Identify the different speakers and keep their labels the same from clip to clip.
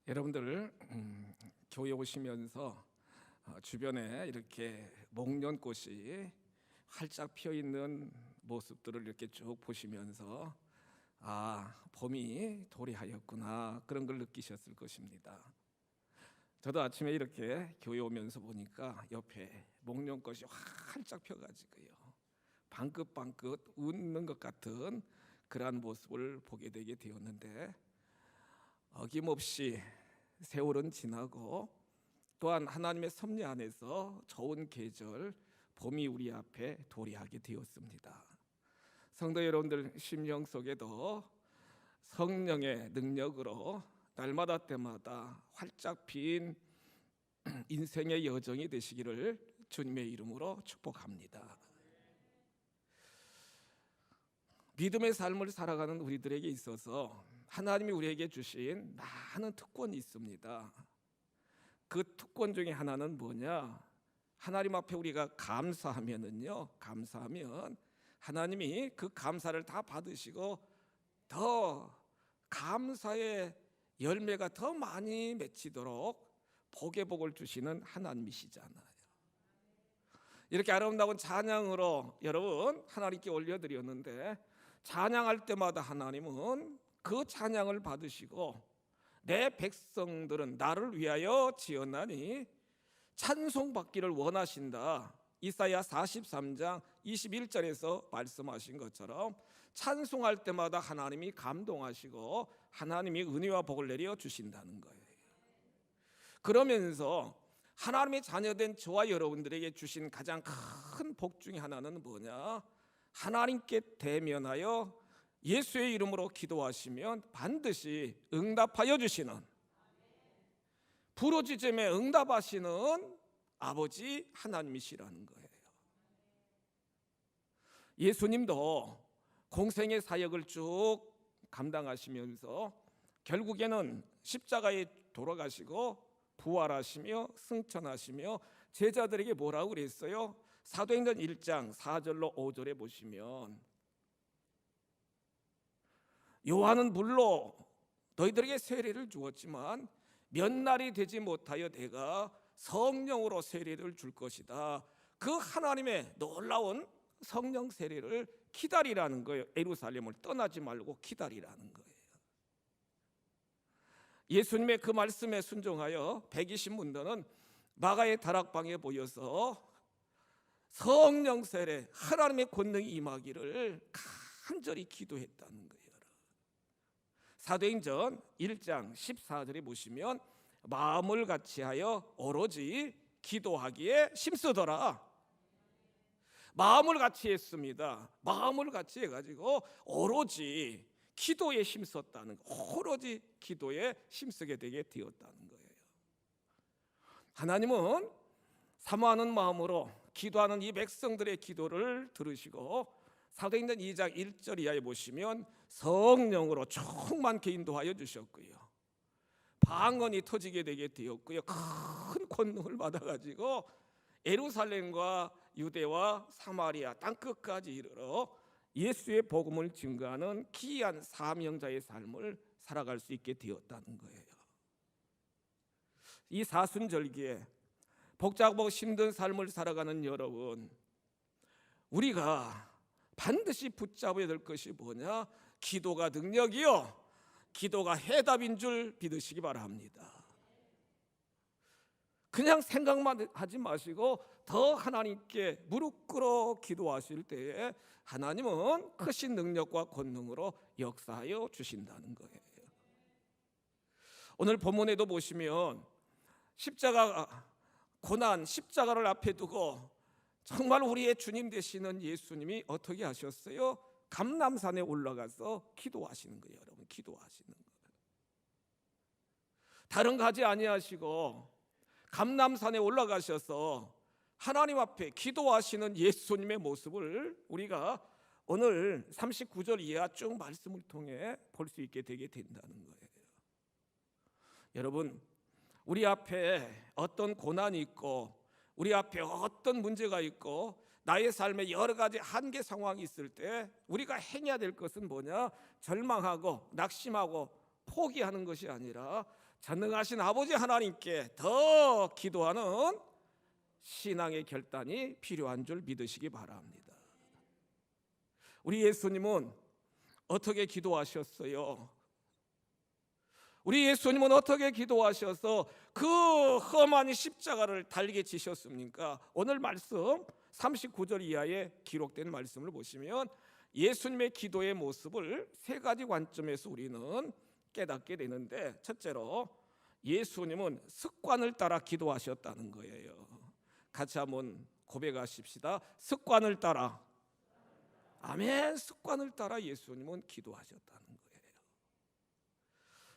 Speaker 1: 여러분들 교회 오시면서 주변에 이렇게 목련꽃이 활짝 피어 있는 모습들을 이렇게 쭉 보시면서 봄이 도래하였구나, 그런 걸 느끼셨을 것입니다. 저도 아침에 이렇게 교회 오면서 보니까 옆에 목련꽃이 활짝 펴가지고요, 방긋방긋 웃는 것 같은 그러한 모습을 보게 되게 되었는데, 어김없이 세월은 지나고 또한 하나님의 섭리 안에서 좋은 계절 봄이 우리 앞에 도래하게 되었습니다. 성도 여러분들 심령 속에도 성령의 능력으로 날마다 때마다 활짝 핀 인생의 여정이 되시기를 주님의 이름으로 축복합니다. 믿음의 삶을 살아가는 우리들에게 있어서 하나님이 우리에게 주신 많은 특권이 있습니다. 그 특권 중에 하나는 뭐냐? 하나님 앞에 우리가 감사하면 하나님이 그 감사를 다 받으시고 더 감사의 열매가 더 많이 맺히도록 복의 복을 주시는 하나님이시잖아요. 이렇게 아름다운 찬양으로 여러분 하나님께 올려드렸는데, 찬양할 때마다 하나님은 그 찬양을 받으시고 내 백성들은 나를 위하여 지었나니 찬송받기를 원하신다. 이사야 43장 21절에서 말씀하신 것처럼 찬송할 때마다 하나님이 감동하시고 하나님이 은혜와 복을 내려 주신다는 거예요. 그러면서 하나님의 자녀된 저와 여러분들에게 주신 가장 큰 복 중에 하나는 뭐냐? 하나님께 대면하여 예수의 이름으로 기도하시면 반드시 응답하여 주시는, 부르짖음에 응답하시는 아버지 하나님이시라는 거예요. 예수님도 공생의 사역을 쭉 감당하시면서 결국에는 십자가에 돌아가시고 부활하시며 승천하시며 제자들에게 뭐라고 그랬어요? 사도행전 1장 4절로 5절에 보시면, 요한은 물로 너희들에게 세례를 주었지만 몇 날이 되지 못하여 내가 성령으로 세례를 줄 것이다. 그 하나님의 놀라운 성령 세례를 기다리라는 거예요. 예루살렘을 떠나지 말고 기다리라는 거예요. 예수님의 그 말씀에 순종하여 120문도는 마가의 다락방에 모여서 성령 세례, 하나님의 권능이 임하기를 간절히 기도했다는 거예요. 사도행전 1장 14절에 보시면 마음을 같이하여 오로지 기도하기에 힘쓰더라. 마음을 같이 했습니다. 마음을 같이 해가지고 오로지 기도에 힘썼다는 거, 오로지 기도에 힘쓰게 되게 되었다는 거예요. 하나님은 사모하는 마음으로 기도하는 이 백성들의 기도를 들으시고 사도행전 2장 1절 이하에 보시면 성령으로 충만케 인도하여 주셨고요, 방언이 터지게 되게 되었고요, 큰 권능을 받아가지고 예루살렘과 유대와 사마리아 땅끝까지 이르러 예수의 복음을 증거하는 기이한 사명자의 삶을 살아갈 수 있게 되었다는 거예요. 이 사순절기에 복잡하고 힘든 삶을 살아가는 여러분, 우리가 반드시 붙잡아야 될 것이 뭐냐? 기도가 능력이요, 기도가 해답인 줄 믿으시기 바랍니다. 그냥 생각만 하지 마시고 더 하나님께 무릎 꿇어 기도하실 때에 하나님은 크신 능력과 권능으로 역사하여 주신다는 거예요. 오늘 본문에도 보시면 십자가 고난, 십자가를 앞에 두고 정말 우리의 주님 되시는 예수님이 어떻게 하셨어요? 감람산에 올라가서 기도하시는 거예요. 여러분, 기도하시는 거예요. 다른 거 하지 아니하시고 감람산에 올라가셔서 하나님 앞에 기도하시는 예수님의 모습을 우리가 오늘 39절 이하 쭉 말씀을 통해 볼 수 있게 되게 된다는 거예요. 여러분, 우리 앞에 어떤 고난이 있고 우리 앞에 어떤 문제가 있고 나의 삶에 여러 가지 한계 상황이 있을 때 우리가 행해야 될 것은 뭐냐? 절망하고 낙심하고 포기하는 것이 아니라 전능하신 아버지 하나님께 더 기도하는 신앙의 결단이 필요한 줄 믿으시기 바랍니다. 우리 예수님은 어떻게 기도하셨어요? 우리 예수님은 어떻게 기도하셔서 그 험한 십자가를 달게 지셨습니까? 오늘 말씀 39절 이하에 기록된 말씀을 보시면 예수님의 기도의 모습을 세 가지 관점에서 우리는 깨닫게 되는데, 첫째로 예수님은 습관을 따라 기도하셨다는 거예요. 같이 한번 고백하십시다. 습관을 따라. 아멘. 습관을 따라 예수님은 기도하셨다는 거예요.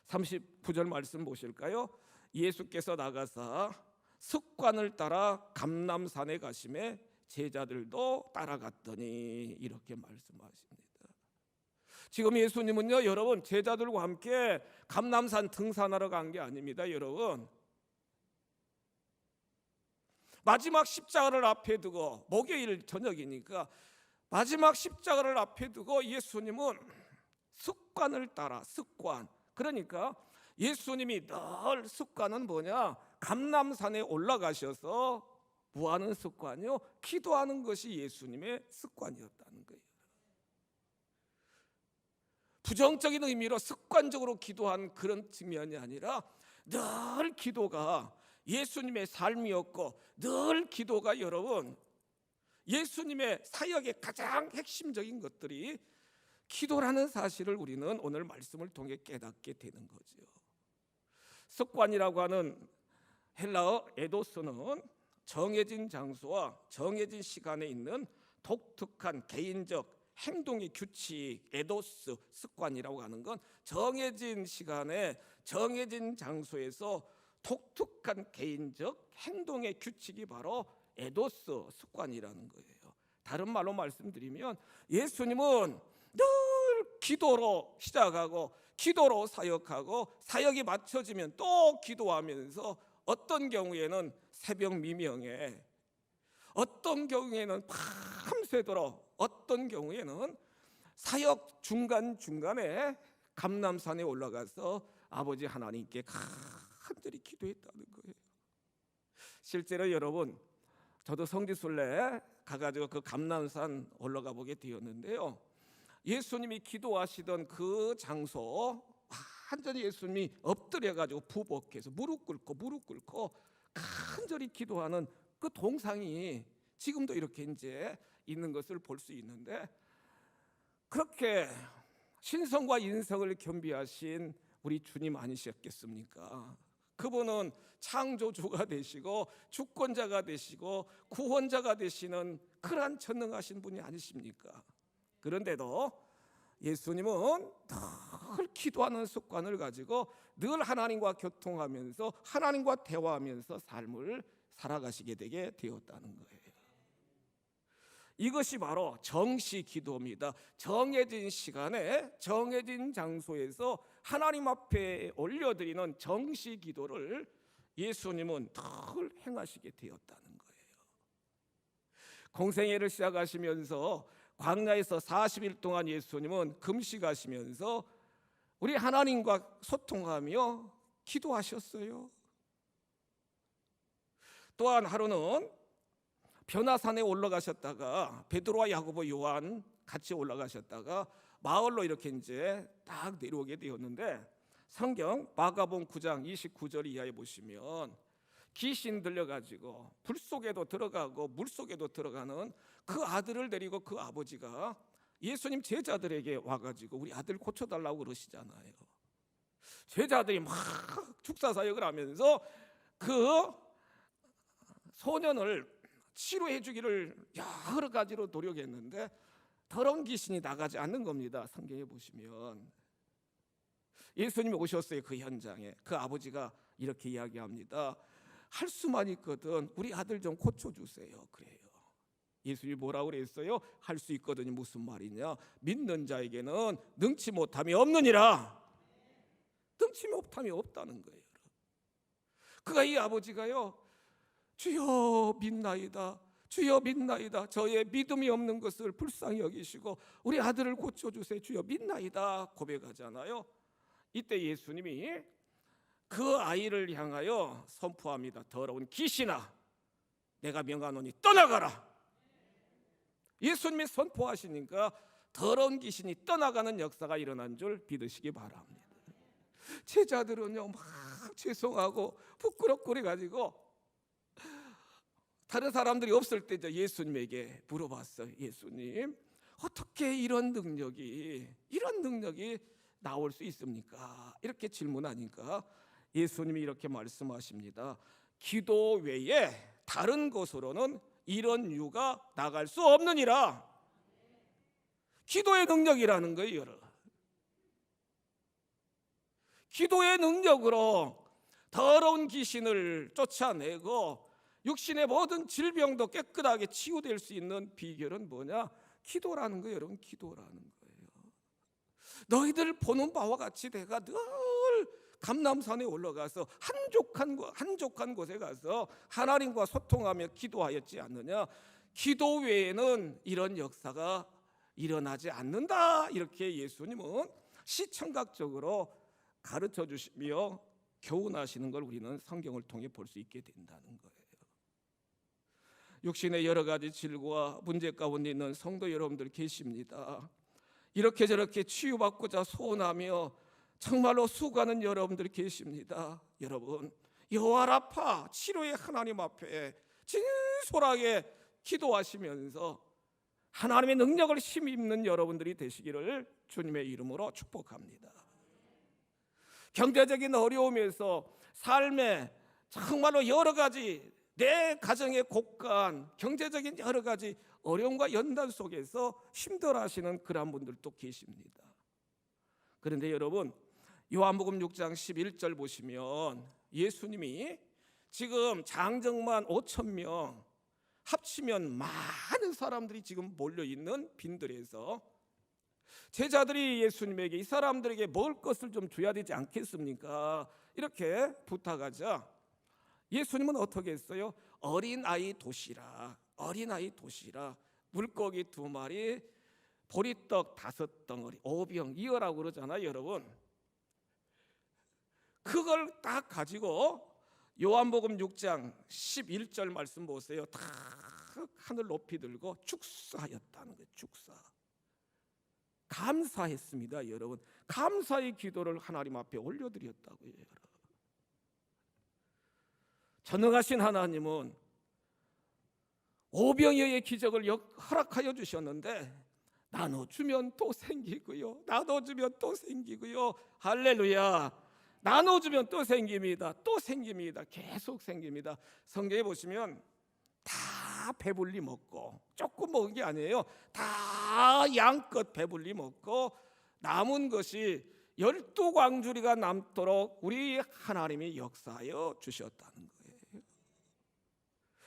Speaker 1: 39절 말씀 보실까요? 예수께서 나가사 습관을 따라 감람산에 가심에 제자들도 따라갔더니, 이렇게 말씀하십니다. 지금 예수님은요, 여러분, 제자들과 함께 감람산 등산하러 간 게 아닙니다. 여러분, 마지막 십자가를 앞에 두고, 목요일 저녁이니까 마지막 십자가를 앞에 두고 예수님은 습관을 따라, 습관, 그러니까 예수님이 늘 습관은 뭐냐? 감람산에 올라가셔서 뭐 하는 습관이요? 기도하는 것이 예수님의 습관이었다는 거예요. 부정적인 의미로 습관적으로 기도한 그런 측면이 아니라 늘 기도가 예수님의 삶이었고, 늘 기도가 여러분 예수님의 사역의 가장 핵심적인 것들이 기도라는 사실을 우리는 오늘 말씀을 통해 깨닫게 되는 거죠. 습관이라고 하는 헬라어 에도스는 정해진 장소와 정해진 시간에 있는 독특한 개인적 행동의 규칙, 에도스, 습관이라고 하는 건 정해진 시간에 정해진 장소에서 독특한 개인적 행동의 규칙이 바로 에도스, 습관이라는 거예요. 다른 말로 말씀드리면 예수님은 늘 기도로 시작하고 기도로 사역하고, 사역이 맞춰지면 또 기도하면서 어떤 경우에는 새벽 미명에, 어떤 경우에는 밤새도록, 어떤 경우에는 사역 중간중간에 감람산에 올라가서 아버지 하나님께 간절히 기도했다는 거예요. 실제로 여러분, 저도 성지순례 가가지고 그 감람산 올라가 보게 되었는데요, 예수님이 기도하시던 그 장소, 완전히 예수님이 엎드려가지고 부복해서 무릎 꿇고 간절히 기도하는 그 동상이 지금도 이렇게 이제 있는 것을 볼 수 있는데, 그렇게 신성과 인성을 겸비하신 우리 주님 아니셨겠습니까? 그분은 창조주가 되시고 주권자가 되시고 구원자가 되시는 그러한 전능하신 분이 아니십니까? 그런데도 예수님은 늘 기도하는 습관을 가지고 늘 하나님과 교통하면서 하나님과 대화하면서 삶을 살아가시게 되게 되었다는 거예요. 이것이 바로 정시 기도입니다. 정해진 시간에 정해진 장소에서 하나님 앞에 올려드리는 정시 기도를 예수님은 늘 행하시게 되었다는 거예요. 공생애를 시작하시면서 광야에서 40일 동안 예수님은 금식하시면서 우리 하나님과 소통하며 기도하셨어요. 또한 하루는 변화산에 올라가셨다가 베드로와 야고보 요한 같이 올라가셨다가 마을로 이렇게 이제 딱 내려오게 되었는데, 성경 마가복음 9장 29절 이하에 보시면 귀신 들려가지고 불 속에도 들어가고 물 속에도 들어가는 그 아들을 데리고 그 아버지가 예수님 제자들에게 와가지고 우리 아들 고쳐달라고 그러시잖아요. 제자들이 막 축사사역을 하면서 그 소년을 치료해 주기를 여러 가지로 노력했는데 더러운 귀신이 나가지 않는 겁니다. 성경에 보시면 예수님이 오셨어요. 그 현장에 그 아버지가 이렇게 이야기합니다. 할 수만 있거든 우리 아들 좀 고쳐주세요. 그래요. 예수님이 뭐라고 그랬어요? 할 수 있거든이 무슨 말이냐? 믿는 자에게는 능치 못함이 없느니라. 능치 못함이 없다는 거예요. 그가 이 아버지가요, 주여 믿나이다, 주여 믿나이다, 저의 믿음이 없는 것을 불쌍히 여기시고 우리 아들을 고쳐주세요, 주여 믿나이다 고백하잖아요. 이때 예수님이 그 아이를 향하여 선포합니다. 더러운 귀신아, 내가 명하노니 떠나가라. 예수님이 선포하시니까 더러운 귀신이 떠나가는 역사가 일어난 줄 믿으시기 바랍니다. 제자들은요 막 죄송하고 부끄럽고 그래가지고 다른 사람들이 없을 때 예수님에게 물어봤어요. 예수님, 어떻게 이런 능력이 나올 수 있습니까? 이렇게 질문하니까 예수님이 이렇게 말씀하십니다. 기도 외에 다른 곳으로는 이런 유가 나갈 수 없느니라. 기도의 능력이라는 거예요, 여러분. 기도의 능력으로 더러운 귀신을 쫓아내고 육신의 모든 질병도 깨끗하게 치유될 수 있는 비결은 뭐냐? 기도라는 거예요, 여러분. 기도라는 거예요. 너희들 보는 바와 같이 내가 늘 감람산에 올라가서 한적한 곳에 가서 하나님과 소통하며 기도하였지 않느냐? 기도 외에는 이런 역사가 일어나지 않는다. 이렇게 예수님은 시청각적으로 가르쳐 주시며 교훈하시는 걸 우리는 성경을 통해 볼 수 있게 된다는 거예요. 육신의 여러 가지 질과 문제 가운데 있는 성도 여러분들 계십니다. 이렇게 저렇게 치유받고자 소원하며 정말로 수고하는 여러분들이 계십니다. 여러분, 여호와라파 치료의 하나님 앞에 진솔하게 기도하시면서 하나님의 능력을 힘입는 여러분들이 되시기를 주님의 이름으로 축복합니다. 경제적인 어려움에서 삶의 정말로 여러 가지 내 가정의 곡간 경제적인 여러 가지 어려움과 연단 속에서 힘들어하시는 그런 분들도 계십니다. 그런데 여러분, 요한복음 6장 11절 보시면 예수님이 지금 장정만 5,000명 합치면 많은 사람들이 지금 몰려있는 빈들에서 제자들이 예수님에게 이 사람들에게 먹을 것을 좀 줘야 되지 않겠습니까? 이렇게 부탁하자 예수님은 어떻게 했어요? 어린아이 도시락, 물고기 2마리, 보리떡 5덩어리, 5병 이어라고 그러잖아요, 여러분. 그걸 딱 가지고 요한복음 6장 11절 말씀 보세요. 다 하늘 높이 들고 축사하였다는 거예요. 축사. 감사했습니다, 여러분. 감사의 기도를 하나님 앞에 올려드렸다고요, 여러분. 전능하신 하나님은 오병이어의 기적을 허락하여 주셨는데 나눠주면 또 생기고요, 나눠주면 또 생기고요. 할렐루야. 나눠주면 또 생깁니다. 또 생깁니다. 계속 생깁니다. 성경에 보시면 다 배불리 먹고, 조금 먹은 게 아니에요. 다 양껏 배불리 먹고 남은 것이 12광주리가 남도록 우리 하나님이 역사하여 주셨다는 거예요.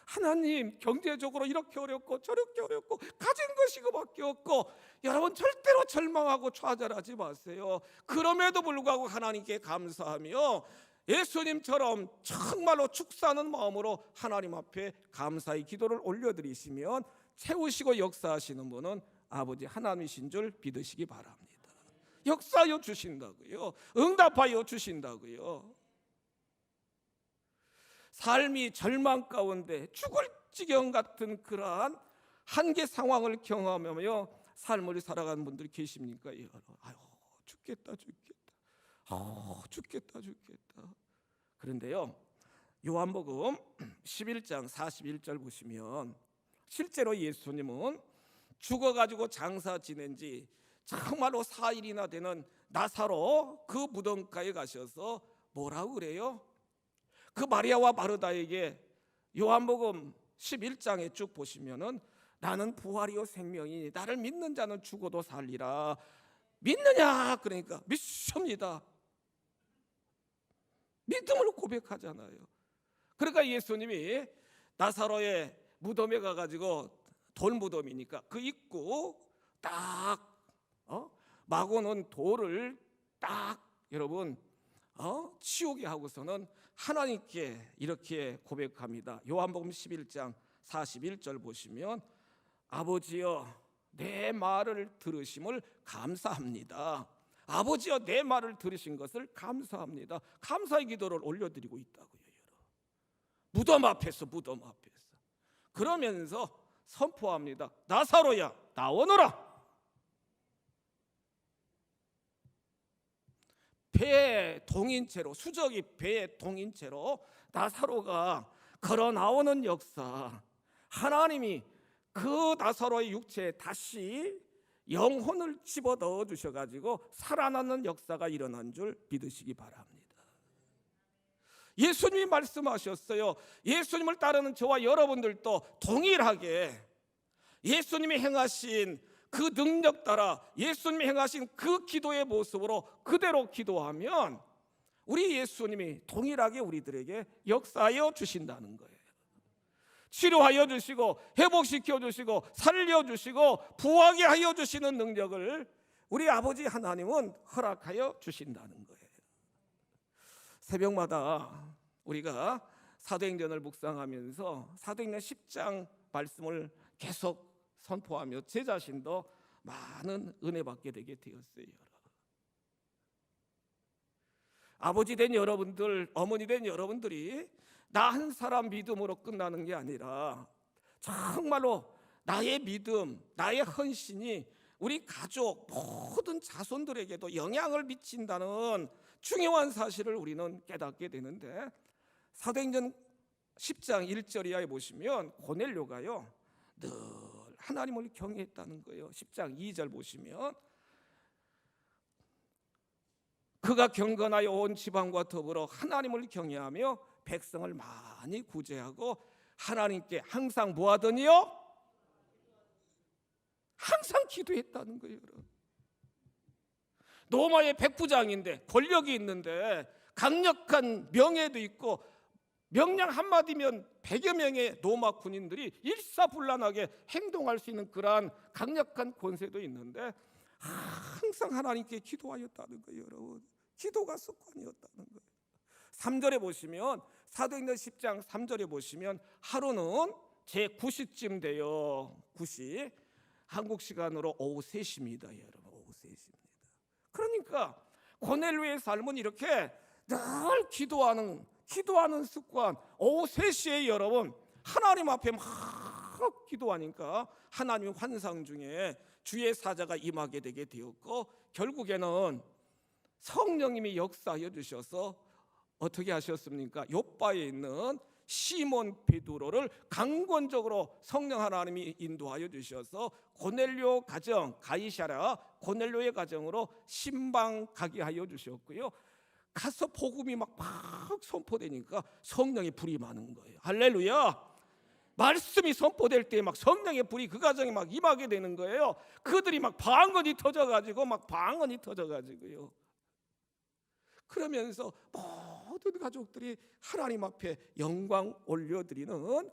Speaker 1: 하나님, 경제적으로 이렇게 어렵고 저렇게 어렵고 가진 것이 그밖에 없고, 여러분 절대로 절망하고 좌절하지 마세요. 그럼에도 불구하고 하나님께 감사하며 예수님처럼 정말로 축사하는 마음으로 하나님 앞에 감사의 기도를 올려드리시면 채우시고 역사하시는 분은 아버지 하나님이신 줄 믿으시기 바랍니다. 역사하여 주신다고요. 응답하여 주신다고요. 삶이 절망 가운데 죽을 지경 같은 그러한 한계 상황을 경험하며 삶을 살아가는 분들이 계십니까? 아유, 죽겠다. 그런데요, 요한복음 11장 41절 보시면 실제로 예수님은 죽어가지고 장사 지낸 지 정말로 4일이나 되는 나사로 그 무덤가에 가셔서 뭐라고 그래요? 그 마리아와 마르다에게 요한복음 11장에 쭉 보시면은 나는 부활이요 생명이니 나를 믿는 자는 죽어도 살리라. 믿느냐? 그러니까 믿습니다. 믿음으로 고백하잖아요. 그러니까 예수님이 나사로의 무덤에 가가지고 돌무덤이니까 그 입구 딱 마고는 돌을 딱 여러분 치우게 하고서는 하나님께 이렇게 고백합니다. 요한복음 11장 41절 보시면 아버지여 내 말을 들으심을 감사합니다. 아버지여 내 말을 들으신 것을 감사합니다. 감사의 기도를 올려드리고 있다고요. 무덤 앞에서 그러면서 선포합니다. 나사로야 나오너라. 배에 동인 채로, 수적이 배에 동인 채로 나사로가 걸어 나오는 역사, 하나님이 그 나사로의 육체에 다시 영혼을 집어넣어 주셔가지고 살아나는 역사가 일어난 줄 믿으시기 바랍니다. 예수님이 말씀하셨어요. 예수님을 따르는 저와 여러분들도 동일하게 예수님이 행하신 그 능력 따라 예수님이 행하신 그 기도의 모습으로 그대로 기도하면 우리 예수님이 동일하게 우리들에게 역사하여 주신다는 거예요. 치료하여 주시고 회복시켜 주시고 살려주시고 부하게 하여 주시는 능력을 우리 아버지 하나님은 허락하여 주신다는 거예요. 새벽마다 우리가 사도행전을 묵상하면서 사도행전 10장 말씀을 계속 선포하며 제 자신도 많은 은혜 받게 되게 되었어요. 아버지 된 여러분들, 어머니 된 여러분들이 나 한 사람 믿음으로 끝나는 게 아니라 정말로 나의 믿음, 나의 헌신이 우리 가족 모든 자손들에게도 영향을 미친다는 중요한 사실을 우리는 깨닫게 되는데, 사도행전 10장 1절 이하에 보시면 고넬료가요 늘 하나님을 경외했다는 거예요. 10장 2절 보시면 그가 경건하여 온 지방과 더불어 하나님을 경외하며 백성을 많이 구제하고 하나님께 항상 뭐 하더니요? 항상 기도했다는 거예요. 로마의 백부장인데 권력이 있는데 강력한 명예도 있고 명령 한마디면 100여 명의 로마 군인들이 일사불란하게 행동할 수 있는 그러한 강력한 권세도 있는데 항상 하나님께 기도하였다는 거예요. 여러분, 기도가 습관이었다는 거예요. 3절에 보시면 사도행전 10장 3절에 보시면 하루는 제 9시쯤 돼요. 9시 한국 시간으로 오후 3시입니다. 여러분, 오후 3시입니다. 그러니까 고넬료의 삶은 이렇게 늘 기도하는 습관, 오후 3시에 여러분 하나님 앞에 막 기도하니까 하나님 환상 중에 주의 사자가 임하게 되게 되었고, 결국에는 성령님이 역사하여 주셔서 어떻게 하셨습니까? 요바에 있는 시몬 베드로를 강권적으로 성령 하나님이 인도하여 주셔서 고넬료 가정, 가이사랴 고넬료의 가정으로 신방 가게 하여 주셨고요. 가서 복음이 막 선포되니까 성령의 불이 많은 거예요. 할렐루야. 말씀이 선포될 때 막 성령의 불이 그 가정에 막 임하게 되는 거예요. 그들이 막 방언이 터져가지고요. 그러면서 모든 가족들이 하나님 앞에 영광 올려드리는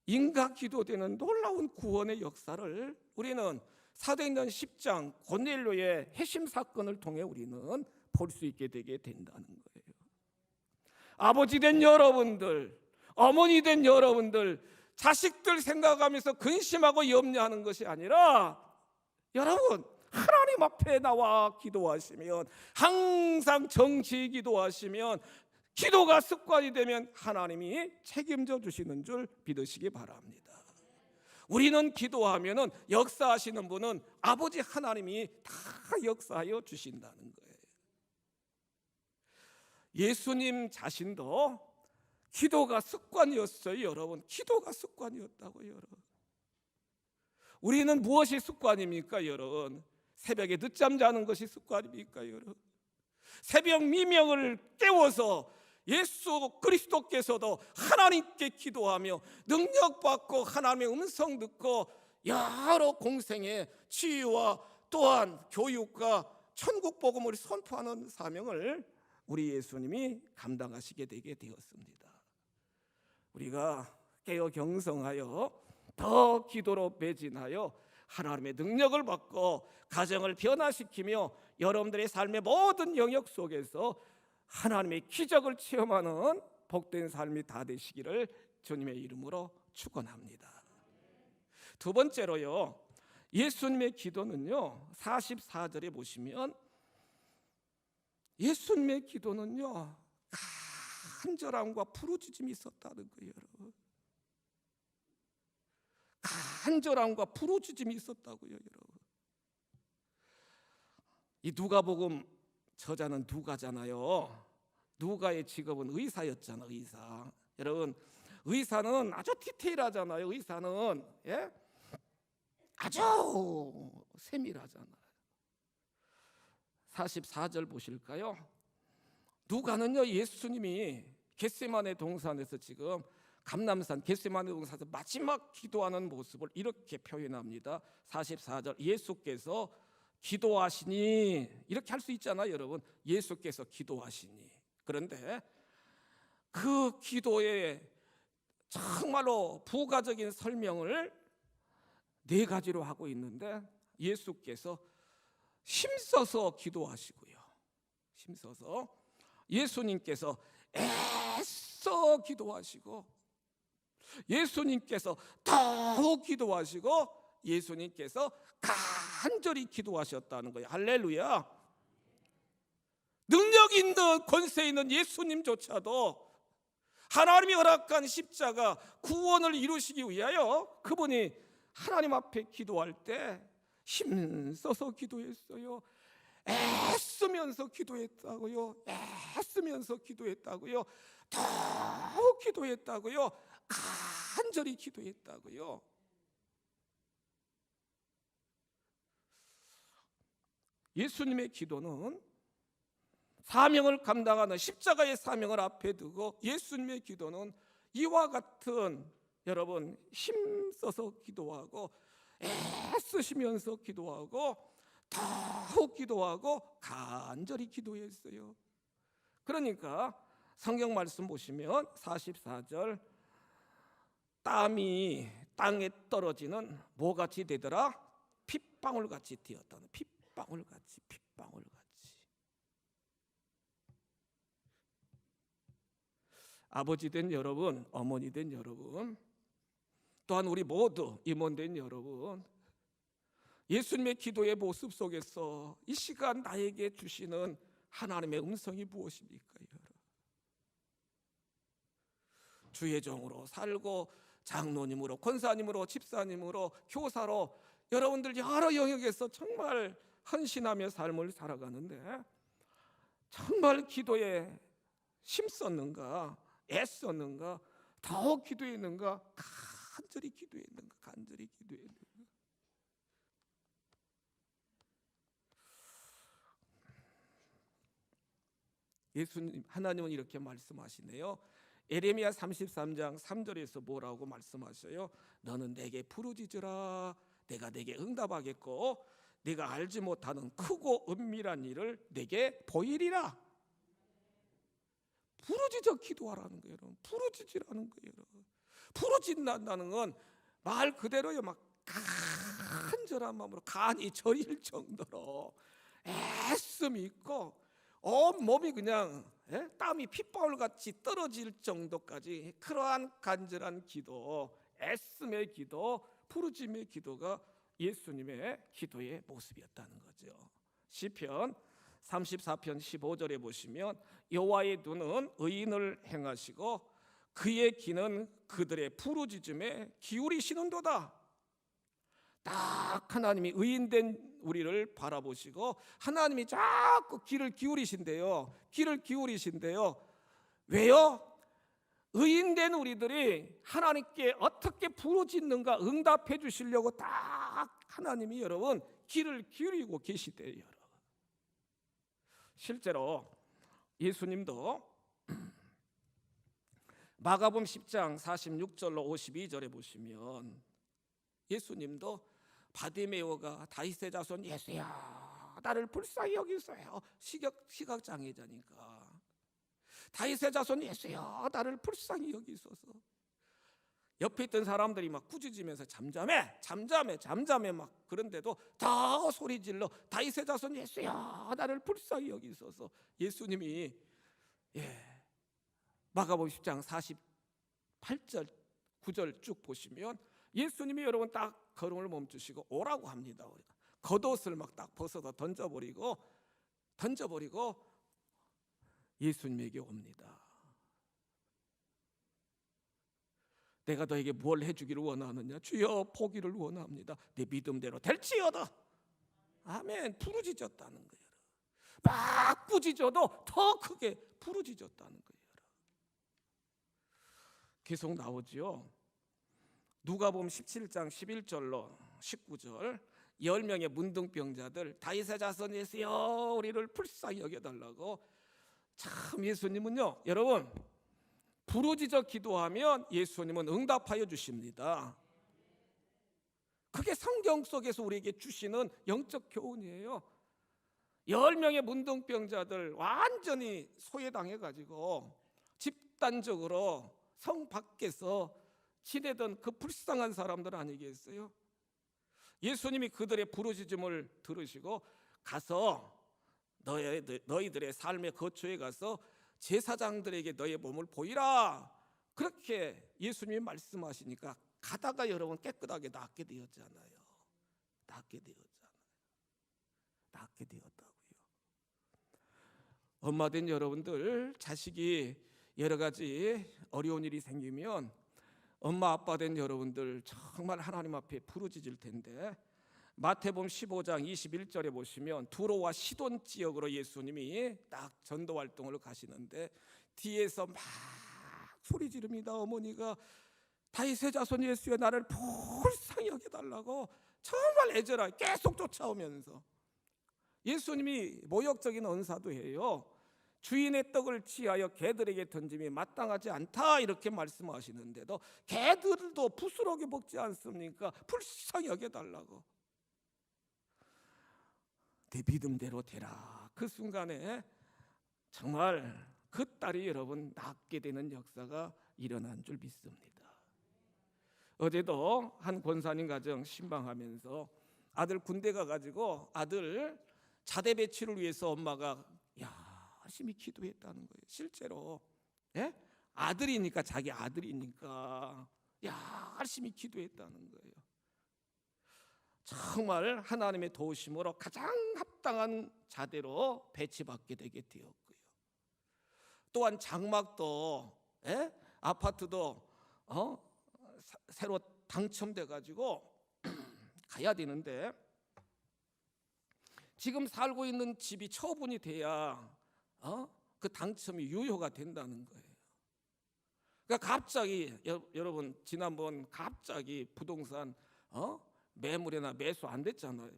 Speaker 1: 인가 기도되는 놀라운 구원의 역사를 우리는 사도행전 10장 고넬료의 회심 사건을 통해 우리는 볼 수 있게 되게 된다는 거예요. 아버지 된 여러분들, 어머니 된 여러분들, 자식들 생각하면서 근심하고 염려하는 것이 아니라 여러분 하나님 앞에 나와 기도하시면, 항상 정치 기도하시면, 기도가 습관이 되면 하나님이 책임져 주시는 줄 믿으시기 바랍니다. 우리는 기도하면은 역사하시는 분은 아버지 하나님이 다 역사하여 주신다는 거예요. 예수님 자신도 기도가 습관이었어요. 여러분, 기도가 습관이었다고요. 여러분, 우리는 무엇이 습관입니까? 여러분, 새벽에 늦잠 자는 것이 습관입니까? 여러분, 새벽 미명을 깨워서 예수 그리스도께서도 하나님께 기도하며 능력받고 하나님의 음성 듣고 여러 공생의 치유와 또한 교육과 천국 복음을 선포하는 사명을 우리 예수님이 감당하시게 되게 되었습니다. 우리가 깨어 경성하여 더 기도로 매진하여 하나님의 능력을 받고 가정을 변화시키며 여러분들의 삶의 모든 영역 속에서 하나님의 기적을 체험하는 복된 삶이 다 되시기를 주님의 이름으로 축원합니다. 두 번째로요, 예수님의 기도는요 44절에 보시면 예수님의 기도는요, 간절함과 부르짖음이 있었다는 거예요, 여러분. 간절함과 부르짖음이 있었다고요, 여러분. 이 누가복음 저자는 누가잖아요. 누가의 직업은 의사였잖아, 의사. 여러분, 의사는 아주 디테일하잖아요. 의사는 아주 세밀하잖아요. 44절 보실까요? 누가는요, 예수님이 겟세마네 동산에서 지금 감람산 겟세마네 동산에서 마지막 기도하는 모습을 이렇게 표현합니다. 44절, 예수께서 기도하시니, 이렇게 할 수 있잖아요, 여러분. 예수께서 기도하시니. 그런데 그 기도의 정말로 부가적인 설명을 4가지로 하고 있는데, 예수께서 힘써서 기도하시고요, 힘써서 예수님께서 애써 기도하시고, 예수님께서 더욱 기도하시고, 예수님께서 간절히 기도하셨다는 거예요. 할렐루야. 능력 있는 권세 있는 예수님조차도 하나님이 허락한 십자가 구원을 이루시기 위하여 그분이 하나님 앞에 기도할 때 힘써서 기도했어요. 애쓰면서 기도했다고요. 애쓰면서 기도했다고요. 더욱 기도했다고요. 간절히 기도했다고요. 예수님의 기도는 사명을 감당하는 십자가의 사명을 앞에 두고, 예수님의 기도는 이와 같은, 여러분, 힘써서 기도하고 애쓰시면서 기도하고 더욱 기도하고 간절히 기도했어요. 그러니까 성경 말씀 보시면 44절, 땀이 땅에 떨어지는 뭐같이 되더라? 핏방울같이 되었다는, 핏방울같이, 핏방울같이. 아버지 된 여러분, 어머니 된 여러분, 또한 우리 모두 임원된 여러분, 예수님의 기도의 모습 속에서 이 시간 나에게 주시는 하나님의 음성이 무엇입니까? 여러분, 주의 종으로 살고 장로님으로, 권사님으로, 집사님으로, 교사로 여러분들 여러 영역에서 정말 헌신하며 삶을 살아가는데, 정말 기도에 힘썼는가, 애썼는가, 더욱 기도했는가, 간절히 기도했는가, 간절히 기도했는가. 예수님, 하나님은 이렇게 말씀하시네요. 에레미야 33장 3절에서 뭐라고 말씀하셔요? 너는 내게 부르짖으라, 내가 내게 응답하겠고 네가 알지 못하는 크고 은밀한 일을 내게 보이리라. 부르짖어 기도하라는 거예요, 여러분. 부르짖으라는 거예요, 여러분. 부르짖는다는 건 말 그대로요, 막 간절한 마음으로 간이 저릴 정도로 애씀이 있고 온 몸이 그냥 땀이 핏방울같이 떨어질 정도까지, 그러한 간절한 기도, 애씀의 기도, 부르짖음의 기도가 예수님의 기도의 모습이었다는 거죠. 시편 34편 15절에 보시면 여호와의 눈은 의인을 행하시고 그의 귀는 그들의 부르짖음에 기울이시는도다. 딱 하나님이 의인된 우리를 바라보시고 하나님이 자꾸 귀를 기울이신대요. 귀를 기울이신대요. 왜요? 의인된 우리들이 하나님께 어떻게 부르짖는가 응답해 주시려고 딱 하나님이, 여러분, 귀를 기울이고 계시대요, 여러분. 실제로 예수님도 마가복음 10장 46절로 52절에 보시면 예수님도 바디메오가 다윗의 자손 예수야 나를 불쌍히 여기소서, 시각장애자니까 다윗의 자손 예수야 나를 불쌍히 여기소서. 옆에 있던 사람들이 막 꾸짖으면서 잠잠해 막, 그런데도 더 소리질러 다윗의 자손 예수야 나를 불쌍히 여기소서. 예수님이 마가복음 10장 48절 9절 쭉 보시면 예수님이, 여러분, 딱 걸음을 멈추시고 오라고 합니다. 겉옷을 막 딱 벗어서 던져버리고 예수님에게 옵니다. 내가 너에게 뭘 해주기를 원하느냐? 주여, 포기를 원합니다. 내 믿음대로 될지어다. 아멘. 부르짖었다는 거예요. 막 꾸짖어도 더 크게 부르짖었다는 거예요. 계속 나오지요. 누가복음 17장 11절로 19절 10명의 문둥병자들, 다윗의 자손 예수여 우리를 불쌍히 여겨달라고. 참 예수님은요, 여러분, 부르짖어 기도하면 예수님은 응답하여 주십니다. 그게 성경 속에서 우리에게 주시는 영적 교훈이에요. 10명의 문둥병자들 완전히 소외당해가지고 집단적으로 성 밖에서 지내던 그 불쌍한 사람들 아니겠어요? 예수님이 그들의 부르짖음을 들으시고 가서 너희들의 삶의 거처에 가서 제사장들에게 너의 몸을 보이라, 그렇게 예수님이 말씀하시니까 가다가 여러분 깨끗하게 낫게 되었잖아요. 낫게 되었다고요. 엄마 된 여러분들, 자식이 여러 가지 어려운 일이 생기면 엄마 아빠 된 여러분들 정말 하나님 앞에 부르짖을 텐데, 마태복음 15장 21절에 보시면 두로와 시돈 지역으로 예수님이 딱 전도 활동을 가시는데 뒤에서 막 소리 지릅니다. 어머니가 다윗의 자손 예수여 나를 불쌍히 여겨달라고 정말 애절하게 계속 쫓아오면서, 예수님이 모욕적인 언사도 해요. 주인의 떡을 취하여 개들에게 던짐이 마땅하지 않다 이렇게 말씀하시는데도 개들도 부스러기 먹지 않습니까? 불쌍히 여겨달라고. 내 믿음대로 되라. 그 순간에 정말 그 딸이 여러분 낫게 되는 역사가 일어난 줄 믿습니다. 어제도 한 권사님 가정 신방하면서 아들 군대 가가지고 아들 자대 배치를 위해서 엄마가 열심히 기도했다는 거예요. 실제로 아들이니까, 자기 아들이니까 열심히 기도했다는 거예요. 정말 하나님의 도우심으로 가장 합당한 자대로 배치받게 되게 되었고요. 또한 장막도 아파트도 새로 당첨돼 가지고 가야 되는데 지금 살고 있는 집이 처분이 돼야 그 당첨이 유효가 된다는 거예요. 그러니까 갑자기 여러분 지난번 갑자기 부동산 매물이나 매수 안 됐잖아요.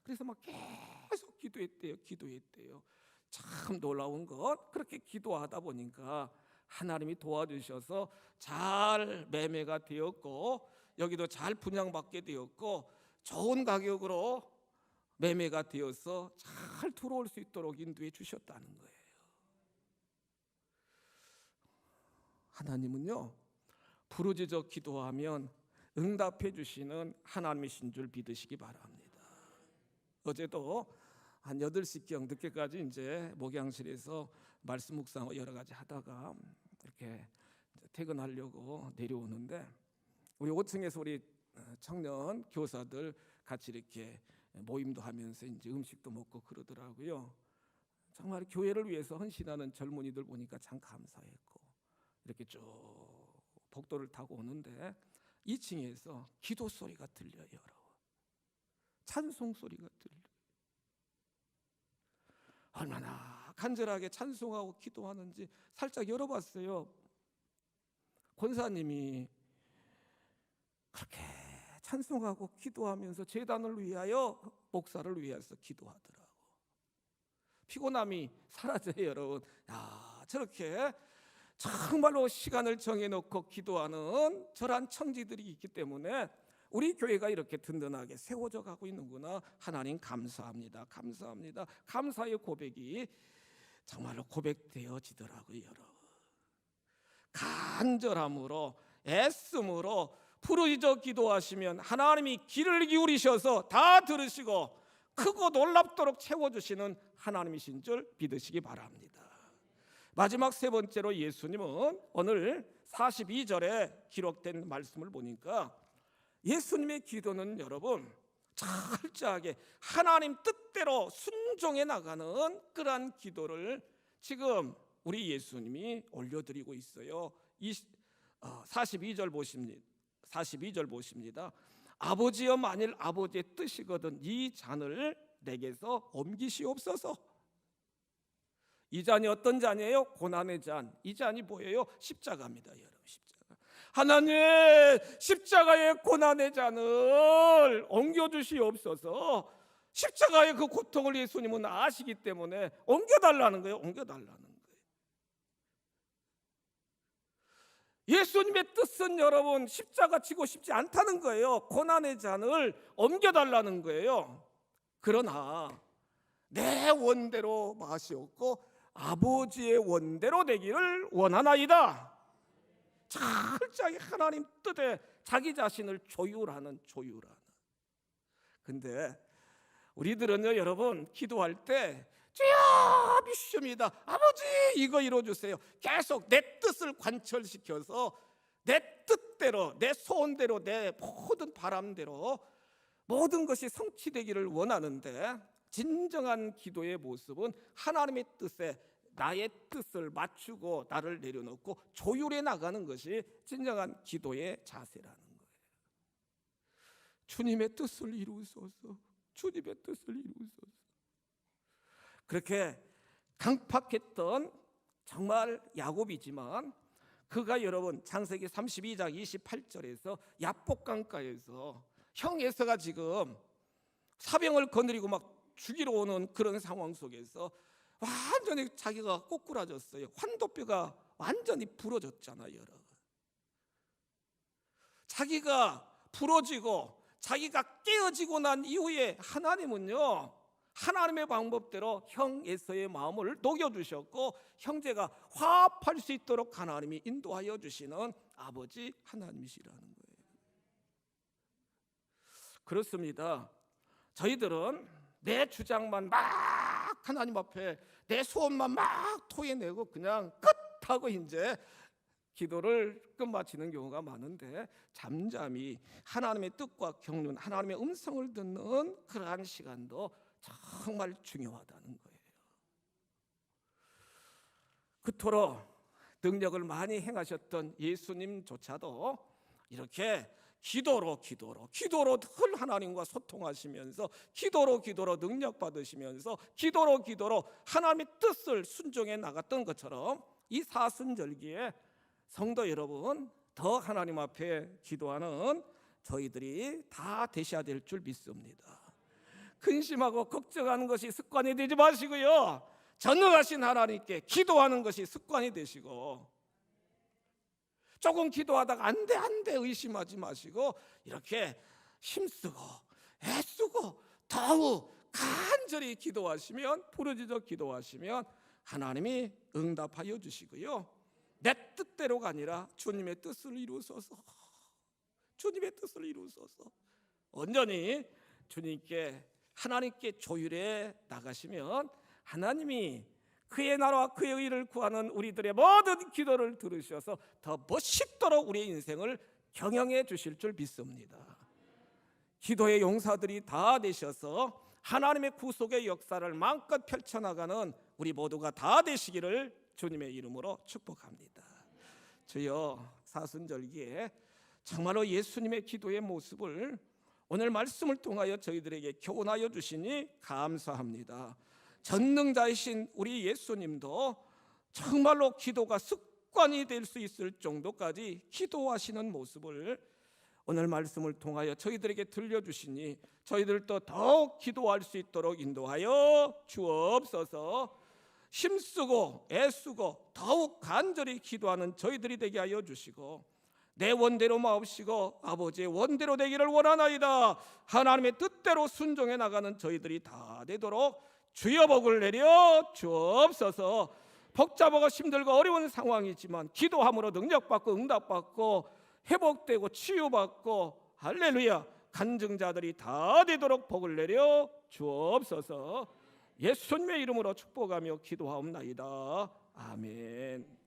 Speaker 1: 그래서 막 계속 기도했대요. 참 놀라운 것, 그렇게 기도하다 보니까 하나님이 도와주셔서 잘 매매가 되었고 여기도 잘 분양받게 되었고 좋은 가격으로 매매가 되어서 잘 들어올 수 있도록 인도해 주셨다는 거예요. 하나님은요, 부르짖어 기도하면 응답해 주시는 하나님이신 줄 믿으시기 바랍니다. 어제도 한 8시경 늦게까지 이제 목양실에서 말씀 묵상 여러 가지 하다가 이렇게 퇴근하려고 내려오는데 우리 5층에서 우리 청년 교사들 같이 이렇게 모임도 하면서 이제 음식도 먹고 그러더라고요. 정말 교회를 위해서 헌신하는 젊은이들 보니까 참 감사했고, 이렇게 쭉 복도를 타고 오는데 2층에서 기도 소리가 들려요. 찬송 소리가 들려요. 얼마나 간절하게 찬송하고 기도하는지 살짝 열어봤어요. 권사님이 그렇게 찬송하고 기도하면서 제단을 위하여, 목사를 위해서 기도하더라고. 피곤함이 사라져요, 여러분. 저렇게 정말로 시간을 정해놓고 기도하는 저런 청지들이 있기 때문에 우리 교회가 이렇게 든든하게 세워져 가고 있는구나. 하나님 감사합니다. 감사의 고백이 정말로 고백되어지더라고요, 여러분. 간절함으로 애씀으로 부르짖어 기도하시면 하나님이 귀를 기울이셔서 다 들으시고 크고 놀랍도록 채워주시는 하나님이신 줄 믿으시기 바랍니다. 마지막 세 번째로 예수님은 오늘 42절에 기록된 말씀을 보니까 예수님의 기도는 여러분 철저하게 하나님 뜻대로 순종해 나가는 그러한 기도를 지금 우리 예수님이 올려드리고 있어요. 42절 보십니다. 42절 보십니다. 아버지여, 만일 아버지의 뜻이거든 이 잔을 내게서 옮기시옵소서. 이 잔이 어떤 잔이에요? 고난의 잔. 이 잔이 뭐예요? 십자가입니다, 여러분. 십자가. 하나님, 십자가의 고난의 잔을 옮겨주시옵소서. 십자가의 그 고통을 예수님은 아시기 때문에 옮겨달라는 거예요. 옮겨달라는 거예요. 예수님의 뜻은 여러분 십자가 지고 싶지 않다는 거예요. 고난의 잔을 옮겨달라는 거예요. 그러나 내 원대로 마시옵고 아버지의 원대로 되기를 원하나이다. 철저하게 하나님 뜻에 자기 자신을 조율하는. 근데 우리들은요, 여러분 기도할 때 주여 믿습니다, 아버지 이거 이루어주세요. 계속 내 뜻을 관철시켜서 내 뜻대로, 내 소원대로, 내 모든 바람대로 모든 것이 성취되기를 원하는데, 진정한 기도의 모습은 하나님의 뜻에 나의 뜻을 맞추고 나를 내려놓고 조율해 나가는 것이 진정한 기도의 자세라는 거예요. 주님의 뜻을 이루소서, 주님의 뜻을 이루소서. 그렇게 강팍했던 정말 야곱이지만 그가 여러분 창세기 32장 28절에서 야복강가에서 형 에서가 지금 사병을 거느리고 막 죽이러 오는 그런 상황 속에서 완전히 자기가 꼬꾸라졌어요. 환도뼈가 완전히 부러졌잖아요, 여러분. 자기가 부러지고 자기가 깨어지고 난 이후에 하나님은요, 하나님의 방법대로 형 에서의 마음을 녹여주셨고 형제가 화합할 수 있도록 하나님이 인도하여 주시는 아버지 하나님이시라는 거예요. 그렇습니다. 저희들은 내 주장만 막 하나님 앞에 내 소원만 막 토해내고 그냥 끝하고 이제 기도를 끝마치는 경우가 많은데, 잠잠히 하나님의 뜻과 겪는 하나님의 음성을 듣는 그러한 시간도 정말 중요하다는 거예요. 그토록 능력을 많이 행하셨던 예수님조차도 이렇게 기도로 늘 하나님과 소통하시면서 기도로 능력 받으시면서 기도로 하나님의 뜻을 순종해 나갔던 것처럼 이 사순절기에 성도 여러분, 더 하나님 앞에 기도하는 저희들이 다 되셔야 될 줄 믿습니다. 근심하고 걱정하는 것이 습관이 되지 마시고요, 전능하신 하나님께 기도하는 것이 습관이 되시고, 조금 기도하다가 안 돼 의심하지 마시고 이렇게 힘쓰고 애쓰고 더욱 간절히 기도하시면, 부르짖어 기도하시면 하나님이 응답하여 주시고요, 내 뜻대로가 아니라 주님의 뜻을 이루소서, 주님의 뜻을 이루소서. 온전히 주님께 하나님께 조율해 나가시면 하나님이 그의 나라와 그의 의를 구하는 우리들의 모든 기도를 들으셔서 더 멋있도록 우리의 인생을 경영해 주실 줄 믿습니다. 기도의 용사들이 다 되셔서 하나님의 구속의 역사를 마음껏 펼쳐나가는 우리 모두가 다 되시기를 주님의 이름으로 축복합니다. 주여, 사순절기에 정말로 예수님의 기도의 모습을 오늘 말씀을 통하여 저희들에게 교훈하여 주시니 감사합니다. 전능자이신 우리 예수님도 정말로 기도가 습관이 될 수 있을 정도까지 기도하시는 모습을 오늘 말씀을 통하여 저희들에게 들려주시니 저희들도 더욱 기도할 수 있도록 인도하여 주옵소서. 힘쓰고 애쓰고 더욱 간절히 기도하는 저희들이 되게 하여 주시고, 내 원대로 마옵시고 아버지의 원대로 되기를 원하나이다. 하나님의 뜻대로 순종해 나가는 저희들이 다 되도록 주여 복을 내려 주옵소서. 복잡하고 힘들고 어려운 상황이지만 기도함으로 능력받고 응답받고 회복되고 치유받고 할렐루야 간증자들이 다 되도록 복을 내려 주옵소서. 예수님의 이름으로 축복하며 기도하옵나이다. 아멘.